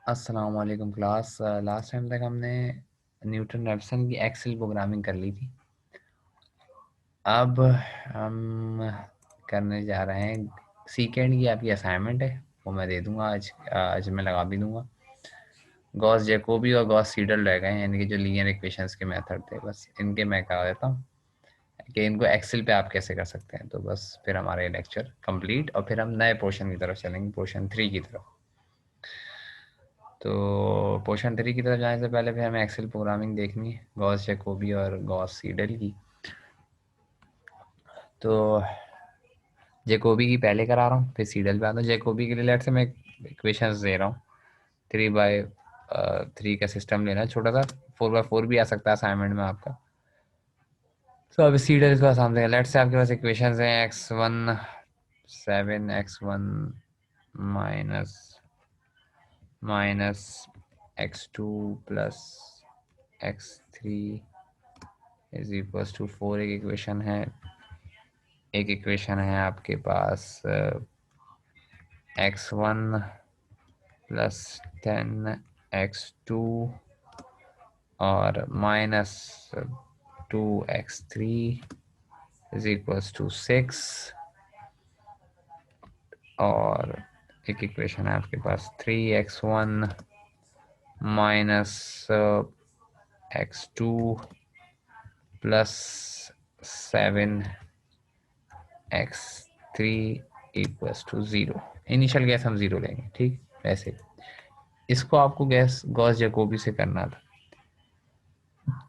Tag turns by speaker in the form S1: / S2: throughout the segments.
S1: अस्सलाम वालेकुम class. Last time तक हमने न्यूटन रैप्सन की एक्सेल प्रोग्रामिंग कर ली थी। अब हम करने जा रहे हैं सीकेंड की आपकी असाइनमेंट है, वो मैं दे दूंगा आज मैं लगा भी दूंगा। गॉस जैकोबी और गॉस सीडल रह गए हैं, यानी कि जो लीनियर इक्वेशंस के मेथड थे, बस इनके मैं करा देता हूँ कि इनको एक्सेल पे आप कैसे कर सकते हैं। तो बस फिर हमारा ये लेक्चर कंप्लीट और फिर हम नए पोर्शन की तरफ चलेंगे, पोर्शन 3 की तरफ। तो पोर्शन 3 की तरफ जाने से पहले फिर हमें एक्सेल प्रोग्रामिंग देखनी है, गॉस जैकोबी और गॉस सीडल की। तो जैकोबी की पहले करा रहा हूँ, फिर सीडल पे आता हूँ। जैकोबी के लिए लेट से मैं इक्वेशंस दे रहा हूँ। 3/3 का सिस्टम लेना है छोटा सा, 4/4 भी आ सकता है असाइनमेंट में आपका। तो अभी सीडल का सामने लेट से आपके पास इक्वेशंस हैं x1 7 x1 minus minus x2 plus x3 is equals to 4 एक इक्वेशन है। एक इक्वेशन है आपके पास x1 प्लस 10x2 और minus 2x3 is equals to 6। और एक इक्वेशन है आपके पास 3x1 minus x2 plus 7x3 equals to 0। Initial guess हम 0 लेंगे, ठीक। वैसे इसको आपको गैस गॉस जैकोबी से करना था।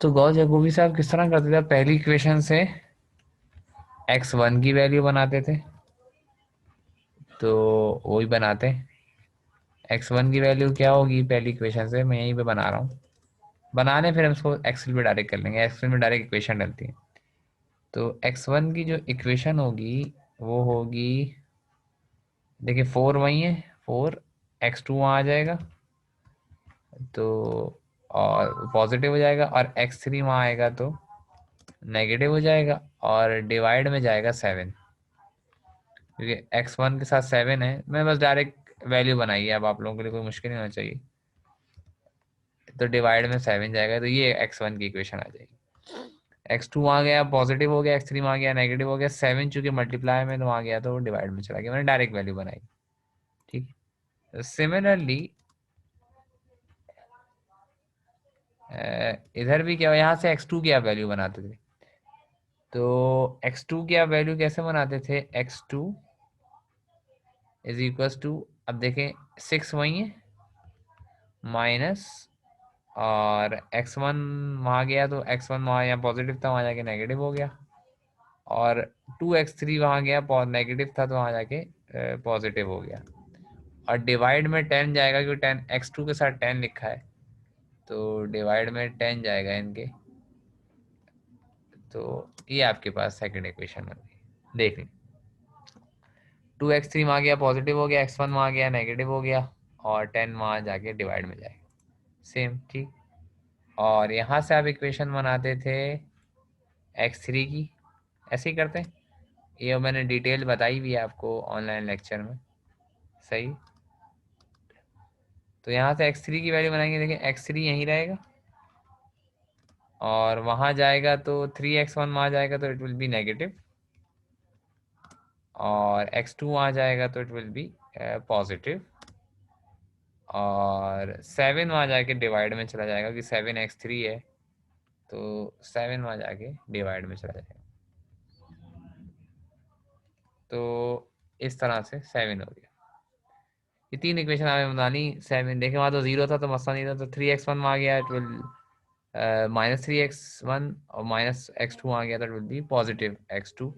S1: तो गॉस जैकोबी से आप किस तरह करते थे? आप पहली इक्वेशन से x1 की वैल्यू बनाते थे, तो वही बनाते। x1 की वैल्यू क्या होगी पहली इक्वेशन से, मैं यहीं पे बना रहा हूँ। बनाने फिर हम इसको एक्सेल में डायरेक्ट कर लेंगे, एक्सेल में डायरेक्ट इक्वेशन डलती है। तो x1 की जो इक्वेशन होगी वो होगी, देखिए 4 वही है, 4 x2 वहाँ आ जाएगा तो और पॉजिटिव हो जाएगा, और x3 वहाँ आएगा तो नेगेटिव हो जाएगा, और डिवाइड में जाएगा 7, क्योंकि x1 के साथ 7 है। मैं बस डायरेक्ट वैल्यू बनाई है, अब आप लोगों के लिए कोई मुश्किल नहीं होना चाहिए। तो डिवाइड में 7 जाएगा, तो ये x1 की इक्वेशन आ जाएगी। x2 वहाँ गया पॉजिटिव हो गया, x3 वहाँ गया नेगेटिव हो गया, 7 चूंकि मल्टीप्लाई में तो वहाँ गया तो डिवाइड में चला गया, मैंने डायरेक्ट वैल्यू बनाई, ठीक है। सिमिलरली इधर भी क्या, यहाँ से x2 की आप वैल्यू बनाते थे। तो x2 की आप वैल्यू कैसे बनाते थे? x2 इज इक्वल टू, अब देखें 6 वही है माइनस, और x1 वहाँ गया तो x1 वहाँ यहाँ पॉजिटिव था, वहाँ जाके नेगेटिव हो गया, और 2x3 वहाँ गया नेगेटिव था तो वहाँ जाके पॉजिटिव हो गया, और डिवाइड में 10 जाएगा क्योंकि 10 x2 के साथ 10 लिखा है, तो डिवाइड में 10 जाएगा इनके। तो ये आपके पास सेकंड इक्वेशन होगी, देख लें। 2x3 वहाँ गया पॉजिटिव हो गया, x1 वहाँ गया नेगेटिव हो गया, और 10 वहाँ जाके डिवाइड में जाएगा, सेम, ठीक। और यहाँ से आप इक्वेशन बनाते थे x3 की, ऐसे ही करते हैं। ये मैंने डिटेल बताई भी है आपको ऑनलाइन लेक्चर में, सही। तो यहाँ से x3 की वैल्यू बनाएंगे, देखिए x3 यहीं रहेगा, और वहाँ जाएगा तो 3x1 वहाँ जाएगा तो इट विल बी नेगेटिव, और x2 वहाँ जाएगा तो इट विल बी पॉजिटिव, और 7 वहाँ जाके डिवाइड में चला जाएगा कि 7x3 है, तो 7 वहाँ जाके डिवाइड में चला जाएगा। तो इस तरह से 7 हो गया। ये 3 इक्वेशन हमें बनानी। 7 देखें वहाँ तो 0 था तो मसला नहीं था, तो 3x1 आ गया, इट विल -3x1, और -x2 आ गया, तो it will be positive x2,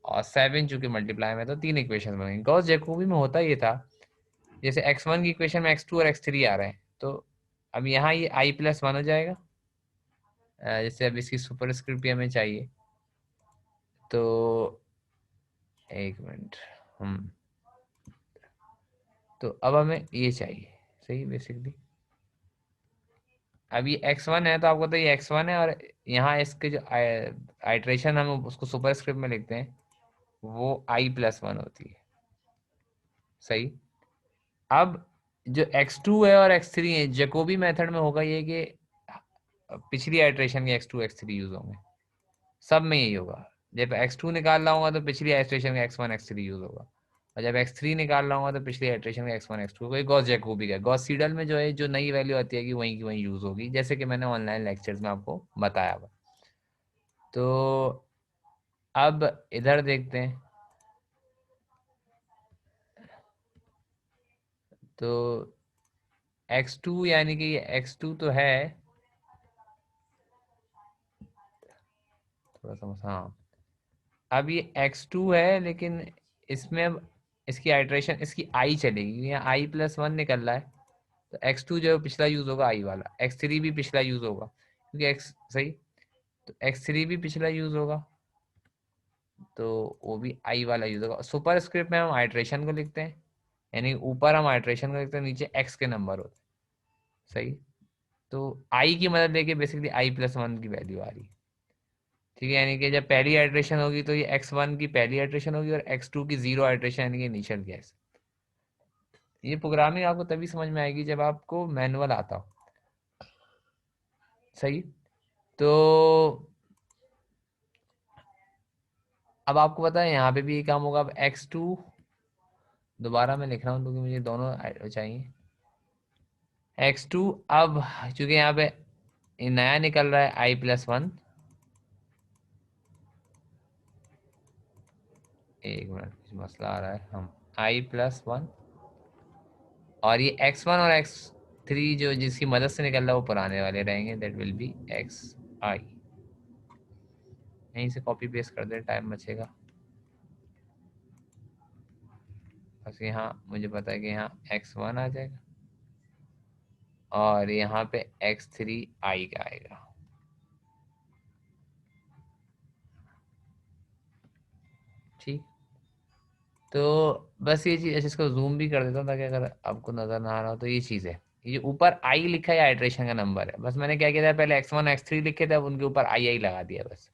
S1: और 7 चूंकि मल्टीप्लाई में, तो 3 इक्वेशन बनेंगे। गॉस जैकोबी में होता ये था, जैसे x1 की इक्वेशन में x2 और x3 आ रहे हैं, तो अब यहाँ ये i+1 हो जाएगा। जैसे अब इसकी सुपरस्क्रिप्ट भी हमें चाहिए, तो एक मिनट, हम तो अब हमें ये चाहिए, सही। बेसिकली अब ये x1 है तो आपको तो ये x1 है, और यहाँ इसके जो आइट्रेशन हम उसको सुपरस्क्रिप्ट में लिखते हैं, वो i+1 होती है, सही। अब जो x2 है और x3 है, जैकोबी मेथड में होगा ये कि पिछली आइट्रेशन के x2 x3 यूज होंगे, सब में यही होगा। जब x2 निकाल रहा हूँ तो पिछली आइट्रेशन का x1 x3 यूज होगा, और जब x3 निकाल रहा हूँ तो पिछली आइट्रेशन का x1 x2, कोई गॉस जैकोबी का। गॉस सीडल में जो है जो नई वैल्यू आती है कि वहीं की वहीं यूज होगी, जैसे कि मैंने ऑनलाइन लेक्चर्स में आपको बताया हुआ। तो अब इधर देखते हैं। तो x2 यानी कि ये x2 तो है, थोड़ा सा हाँ, अब ये x2 है, लेकिन इसमें अब इसकी आइट्रेशन, इसकी आई चलेगी, यहाँ i+1 निकल रहा है, तो x2 जो पिछला यूज होगा आई वाला, x3 भी पिछला यूज होगा क्योंकि x सही, तो x3 भी पिछला यूज होगा, तो वो भी आई वाला यूज होगा। सुपर स्क्रिप्ट में हम आइट्रेशन को लिखते हैं, यानी ऊपर हम आइट्रेशन को लिखते हैं, नीचे x के नंबर होते हैं, सही। तो आई की मदद लेके बेसिकली i+1 की वैल्यू आ रही है, ठीक है। यानी कि जब पहली आइट्रेशन होगी तो ये x1 की पहली आइट्रेशन होगी और x2 की जीरो आइट्रेशन यानी कि इनिशियल गैस। ये प्रोग्रामिंग आपको तभी समझ में आएगी जब आपको मैनुअल आता हो, सही। तो अब आपको पता है यहाँ पे भी ये काम होगा। अब x2 दोबारा मैं लिख रहा हूँ क्योंकि मुझे दोनों चाहिए। x2 अब चूंकि यहाँ पे नया निकल रहा है i+1, एक मिनट कुछ मसला आ रहा है, हम i+1, और ये x1 और x3 जो जिसकी मदद से निकल रहा है वो पुराने वाले रहेंगे, दैट विल बी xi। यहीं से कॉपी पेस्ट कर दे, टाइम बचेगा। बस यहाँ मुझे पता है कि यहाँ x1 आ जाएगा और यहाँ पे x3 i का आएगा, ठीक। तो बस ये चीज़, इसको जूम भी कर देता हूँ ताकि अगर आपको नजर ना आ रहा हो, तो ये चीज़ है। ये ऊपर आई लिखा है आइट्रेशन का नंबर है, बस मैंने क्या किया था, पहले x1 x3 लिखे थे, अब उनके ऊपर आई लगा दिया बस।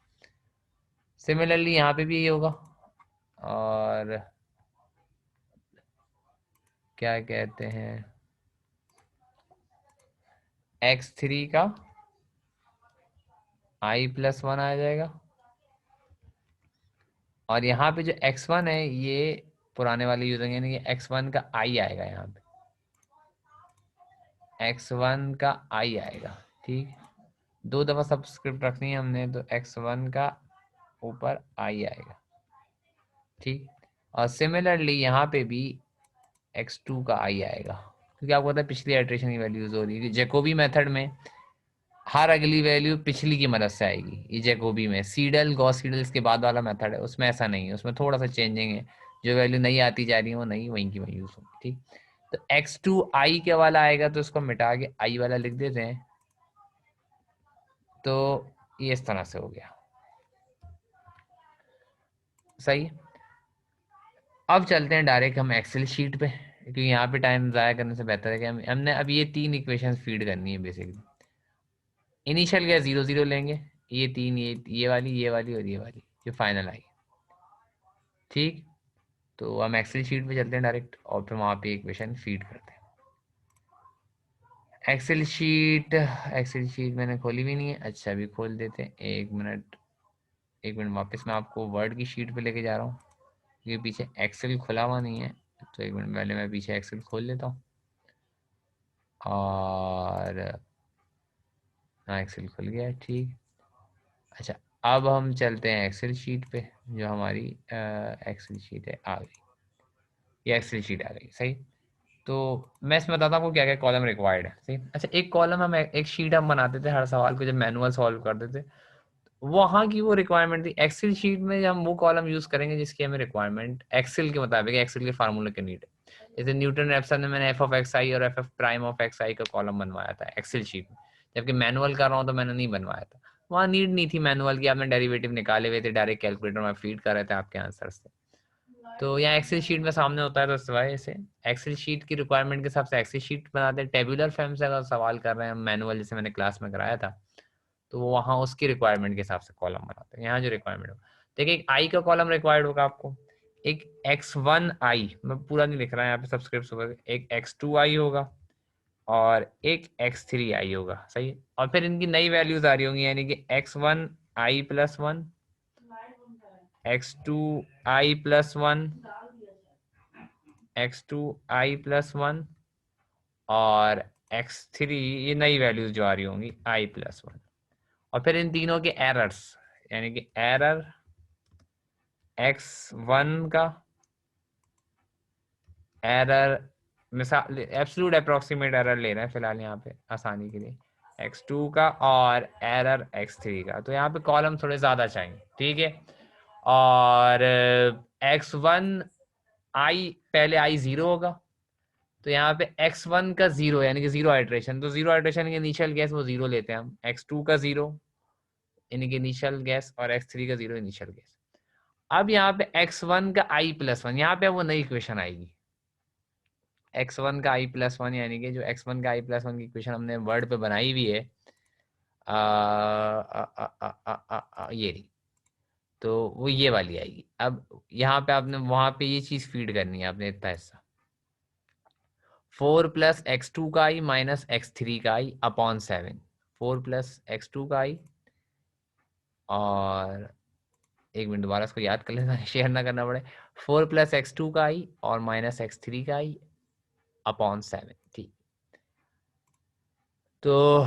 S1: सिमिलरली यहाँ पे भी ये होगा, और क्या कहते हैं, x3 का i+1 आ जाएगा, और यहाँ पे जो x1 है ये पुराने वाले यूजर यानी कि x1 का i आएगा, यहाँ पे x1 का i आएगा, ठीक। दो दफा सब्सक्रिप्ट रखनी है हमने, तो x1 का ऊपर i आएगा, ठीक। और सिमिलरली यहाँ पे भी x2 का i आएगा, क्योंकि आपको पता है पिछली आइट्रेशन की वैल्यूज हो रही है जैकोबी मेथड में। हर अगली वैल्यू पिछली की मदद से आएगी, ये जैकोबी में। सीडल गॉस सीडल इसके बाद वाला मेथड है, उसमें ऐसा नहीं है, उसमें थोड़ा सा चेंजिंग है। जो वैल्यू नहीं आती जा रही है वो नहीं वहीं की वहीं यूज होगी, ठीक। तो x2 i के वाला आएगा तो इसको मिटा के i वाला लिख देते हैं, तो ये इस तरह से हो गया, सही। अब चलते हैं डायरेक्ट हम एक्सेल शीट पे, क्योंकि यहाँ पे टाइम ज़ाया करने से बेहतर है कि हमने अब ये तीन इक्वेशन फीड करनी है बेसिकली। इनिशियल गैस 0 0 लेंगे, ये तीन, ये वाली और ये वाली जो फाइनल आई, ठीक। तो हम एक्सेल शीट पे चलते हैं डायरेक्ट और फिर वहाँ पे इक्वेशन फीड करते हैं। एक्सेल शीट मैंने खोली भी नहीं है, अच्छा अभी खोल देते हैं, एक मिनट। एक मिनट, वापस मैं आपको वर्ड की शीट पे लेके जा रहा हूँ क्योंकि पीछे एक्सेल खुला हुआ नहीं है। तो एक मिनट पहले मैं पीछे एक्सेल खोल लेता हूँ, और हाँ एक्सेल खुल गया है, ठीक। अच्छा, अब हम चलते हैं एक्सेल शीट पे, जो हमारी एक्सेल शीट है आ गई, ये एक्सेल शीट आ गई, सही। तो मैं इसमें बताता हूँ आपको क्या क्या कॉलम रिक्वायर्ड है, सही। अच्छा, एक कॉलम हम एक शीट हम बनाते थे हर सवाल को जब मैनुअल सॉल्व करते थे, वहाँ की वो रिक्वायरमेंट थी। एक्सेल शीट में हम वो कॉलम यूज करेंगे जिसकी हमें रिक्वायरमेंट एक्सेल के मुताबिक, एक्सेल के फार्मूले के नीड है। जैसे न्यूटन रैप्सन में मैंने f(x_i) और f(f')(i) का कॉलम बनवाया था एक्सेल शीट में, जबकि मैनुअल कर रहा हूँ तो मैंने नहीं बनवाया था। वहाँ नीड नहीं थी मैनुअल की, आपने डेरिवेटिव निकाले हुए थे, डायरेक्ट कैलकुलेटर में फीड कर रहे थे आपके आंसर से। तो यहाँ एक्सेल शीट में सामने होता है, तो सिवाय से एक्सेल शीट की रिक्वायरमेंट के हिसाब से एक्सेल शीट बनाते हैं। टेबुलर फॉर्म से अगर सवाल कर रहे हैं मैनुअल, जैसे मैंने क्लास में कराया था, तो वो वहाँ उसकी रिक्वायरमेंट के हिसाब से कॉलम बनाते हैं। यहाँ जो रिक्वायरमेंट हो, देखिए एक आई का कॉलम रिक्वायर्ड होगा आपको, एक x1i, मैं पूरा नहीं लिख रहा यहाँ पे सब्सक्रिप्ट सुपर, एक x2i होगा और एक x3i होगा, सही है। और फिर इनकी नई वैल्यूज आ रही होंगी, यानी कि x1i+1, x2i+1, x2i+1 और x3, ये नई वैल्यूज जो आ रही होंगी i+1। और फिर इन तीनों के एरर्स, यानी कि एरर x1 का, एरर मिसाल एब्सोल्यूट अप्रोक्सीमेट एरर ले रहे हैं फिलहाल यहाँ पे आसानी के लिए, x2 का और एरर x3 का। तो यहाँ पे कॉलम थोड़े ज्यादा चाहिए, ठीक है। और x1 i, पहले i 0 होगा, तो यहाँ पे x1 का 0 यानी कि 0 आइट्रेशन, तो 0 आइट्रेशन के इनिशियल गैस वो 0 लेते हैं हम, x2 का 0 यानी कि इनिशियल गैस और x3 का 0 इनिशियल गैस। अब यहाँ पे x1 का i+1, यहाँ पे वो नई इक्वेशन आएगी, x1 का i+1, यानी कि जो x1 का i+1 की इक्वेशन हमने वर्ड पे बनाई हुई है, ये रही, तो वो ये वाली आएगी। अब यहाँ पे आपने वहां पे ये चीज फीड करनी है आपने, इतना हिस्सा 4 + x2 का i - x3 का i अपॉन 7, 4 + x2 का i, और एक मिनट दोबारा इसको याद कर लेना, शेयर ना करना पड़े, 4 + x2 का i और -x3 का i अपॉन 7, ठीक। तो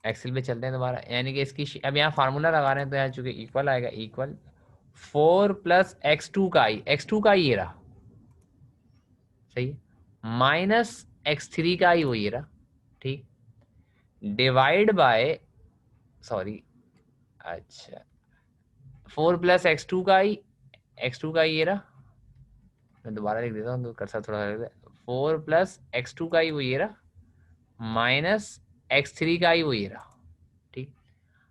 S1: एक्सेल पे चलते हैं दोबारा, यानी कि इसकी अब यहाँ फार्मूला लगा रहे हैं, तो यहाँ चूंकि इक्वल आएगा, इक्वल 4 + x2 का i, x2 का i ये रहा, सही है, -x3 का i वो ये रहा, ठीक, डिवाइड बाय, सॉरी, अच्छा 4 + x2 का i, x2 का i ये रहा, मैं दोबारा लिख देता हूँ तो कर्सर थोड़ा 4 + x2 का i वो ये रहा, -x3 का i वो ये रहा, ठीक।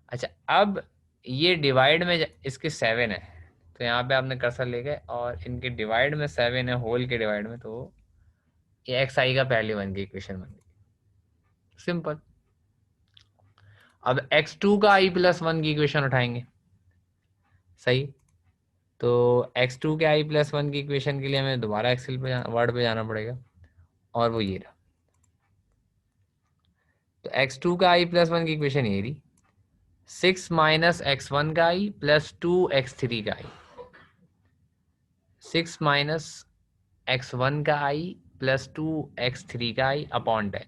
S1: अच्छा, अब ये डिवाइड में इसके 7 है, तो यहाँ पे आपने कर्सर ले गए और इनके डिवाइड में 7 है, होल के डिवाइड में, तो ये एक्स आई का पहली बन गई, इक्वेशन बन गई, सिंपल। अब x2 का i+1 की इक्वेशन उठाएंगे, सही। तो x2 के i+1 की इक्वेशन के लिए हमें दोबारा एक्सेल पे वर्ड पे जाना पड़ेगा, और वो ये रहा। तो x2 का i+1 की इक्वेशन ये रही, 6 - x1 का i + 2x3 का i, 6 - x1 का i + 2x3 का i अपॉन 10।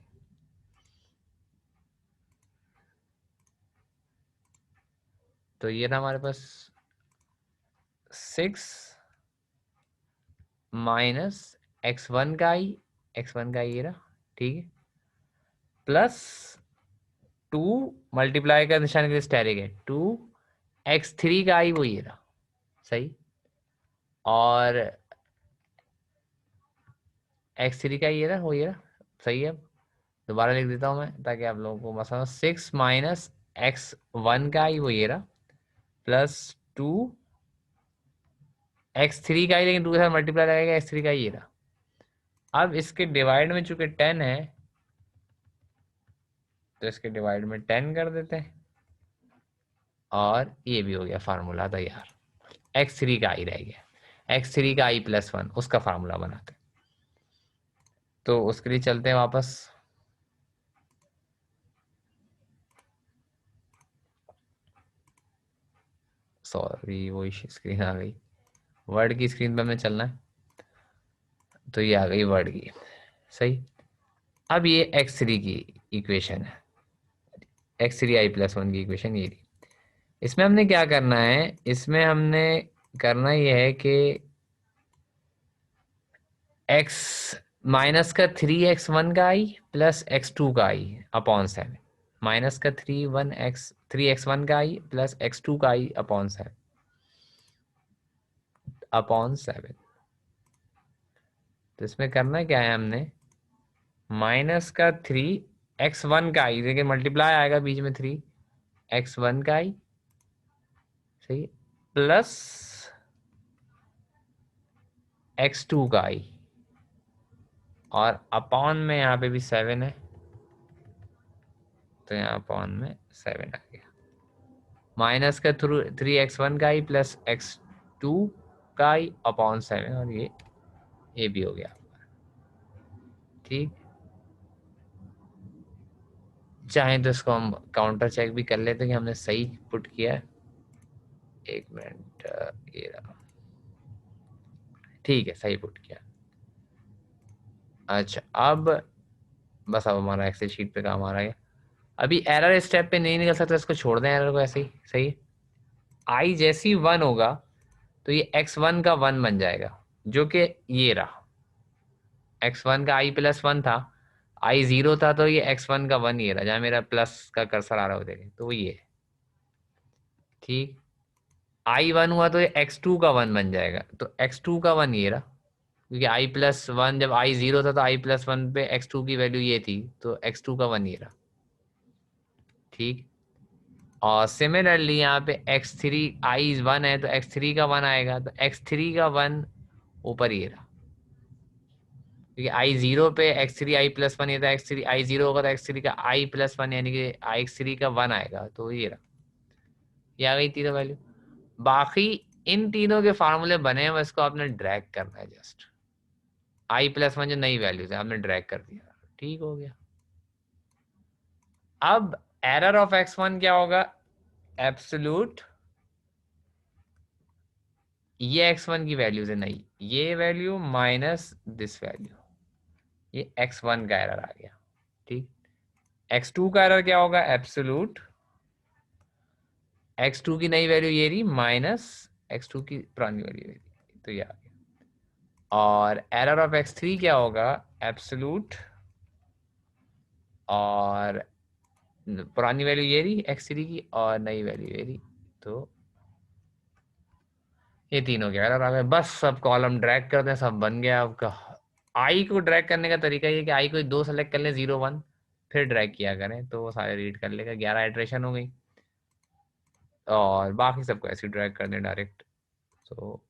S1: तो ये ना हमारे पास 6 - x1 का i, x1 का ये रहा, ठीक है, प्लस 2 मल्टीप्लाई का निशान के लिए स्टेरिक है, 2x3 का i वो ये रहा, सही, और x3 का ये रहा, वो ये रहा, सही है। दोबारा लिख देता हूँ मैं ताकि आप लोगों को मसला, 6 - x1 का i वो ये रहा, प्लस 2x3 का i, लेकिन 2 के साथ मल्टीप्लाई लगेगा, x3 का ये रहा। अब इसके डिवाइड में चूंकि 10 है, तो इसके डिवाइड में 10 कर देते हैं, और ये भी हो गया फार्मूला तैयार, x3 का i रह गया, x3 का i+1 उसका फार्मूला बनाते हैं। तो उसके लिए चलते हैं वापस, सॉरी वो स्क्रीन आ गई, वर्ड की स्क्रीन पे हमें चलना है, तो ये आ गई वर्ड की, सही। अब ये x3 की इक्वेशन है, x3 i+1 की इक्वेशन ये रही। इसमें हमने क्या करना है, इसमें हमने करना ये है कि x माइनस का 3x1 का i प्लस x2 का i अपॉन 7, माइनस का 3x1 का i प्लस x2 का i अपॉन 7। तो इसमें करना क्या है हमने, माइनस का 3x1 का i, देखिए मल्टीप्लाई आएगा बीच में 3x1 का i, सही, प्लस x2 का i, और अपॉन में यहाँ पे भी 7 है, तो यहाँ अपॉन में 7 आ गया, माइनस का 3x1 का i प्लस x2 आपका i अपॉन 7 और ये a भी हो गया आपका। ठीक, चाहे तो इसको हम काउंटर चेक भी कर लेते हैं कि हमने सही पुट किया है। एक मिनट, ये रहा, ठीक है, सही पुट किया। अच्छा, अब बस अब हमारा एक्सेल शीट पे काम आ रहा है। अभी एरर स्टेप पे नहीं निकल सकता, इसको छोड़ दें एरर को ऐसे ही। सही, आई जैसी 1 होगा तो ये x1 का 1 बन जाएगा, जो कि ये रहा। x1 का i+1 था, i 0 था, तो ये x1 का 1 ये रहा, जहाँ मेरा प्लस का कर्सर आ रहा हो देखें तो वो ये है। ठीक, i 1 हुआ तो ये x2 का 1 बन जाएगा, तो x2 का 1 ये रहा, क्योंकि i+1 जब i 0 था तो i+1 पे x2 की वैल्यू ये थी, तो x2 का 1 ये रहा। ठीक, और सिमिलरली यहाँ पे x3 i 1 है तो x3 का 1 आएगा, तो x3 का 1 ऊपर ये रहा, क्योंकि i 0 पे x3 i+1 ये था, x3 i 0 होगा तो x3 का i+1 यानी कि x3 का 1 आएगा, तो ये रहा, ये आ गई तीनों वैल्यू। बाकी इन तीनों के फार्मूले बने हैं, इसको आपने ड्रैग करना है, जस्ट i+1 जो नई वैल्यूज है आपने ड्रैग कर दिया, ठीक हो गया। अब एरर ऑफ x1 क्या होगा, एब्सोल्यूट, ये x1 की वैल्यूज है, नहीं ये वैल्यू माइनस दिस वैल्यू, ये x1 का एरर आ गया। ठीक, x2 का एरर क्या होगा, एब्सोल्यूट x2 की नई वैल्यू ये रही माइनस x2 की पुरानी वैल्यू ये रही, तो ये आ गया। और एरर ऑफ x3 क्या होगा, एब्सोल्यूट, और पुरानी वैल्यू ये रही x3 की और नई वैल्यू ये रही, तो ये तीनों के एरर आ गए। बस सब कॉलम ड्रैग कर दें, सब बन गया आपका। आई को ड्रैग करने का तरीका ये कि आई को 2 सेलेक्ट कर लें, 0 1, फिर ड्रैग किया करें तो वो सारे रीड कर लेगा। 11 आइट्रेशन हो गई, और बाकी सबको ऐसे ड्रैग कर दें डायरेक्ट। तो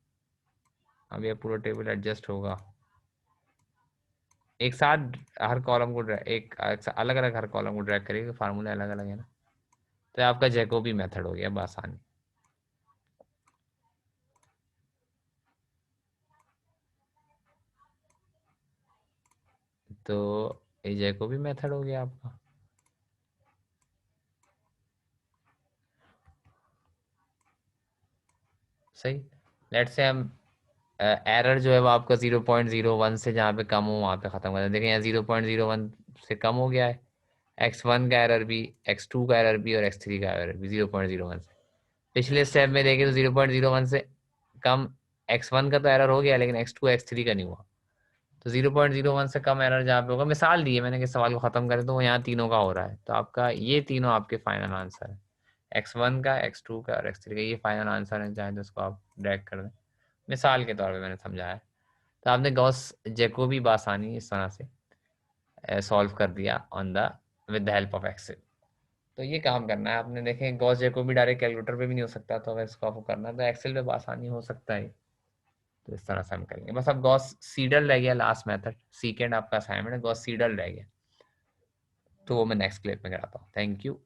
S1: अब ये पूरा टेबल एडजस्ट होगा एक साथ, हर कॉलम को एक अलग अलग हर कॉलम को ड्रैग करेगा, फार्मूला अलग अलग है ना, तो आपका जैकोबी मेथड हो गया आसानी। तो ये जैकोबी मेथड हो गया आपका। सही, लेट से हम एरर जो है वो आपका 0.01 से जहाँ पे कम हो वहाँ पे ख़त्म कर दें। देखें यहाँ 0.01 से कम हो गया है, x1 का एरर भी, x2 का एरर भी और x3 का एरर भी 0.01 से। पिछले स्टेप में देखें तो 0.01 से कम x1 का तो एरर हो गया, लेकिन x2 x3 का नहीं हुआ। तो 0.01 से कम एरर जहाँ पे होगा, मिसाल दी है मैंने कि सवाल को ख़त्म करें, तो वो यहाँ तीनों का हो रहा है, तो आपका ये तीनों आपके फाइनल आंसर है, x1 का, x2 का और x3 का, ये फाइनल आंसर है। चाहे तो इसको आप ड्रैग कर दें, मिसाल के तौर पे मैंने समझाया। तो आपने गॉस जैकोबी बासानी इस तरह से सॉल्व कर दिया on the with the help of Excel. तो ये काम करना है आपने। देखें गॉस जैकोबी डायरेक्ट कैलकुलेटर पे भी नहीं हो सकता, तो अगर इसको आपको करना है तो एक्सेल पे बासानी हो सकता है। तो इस तरह से हम करेंगे। बस अब गॉस सीडल रह गया लास्ट मेथड, सीकेंड आपका असाइनमेंट है, गॉस सीडल रह गया, तो वो मैं नेक्स्ट क्लिप में कराता हूँ। Thank you.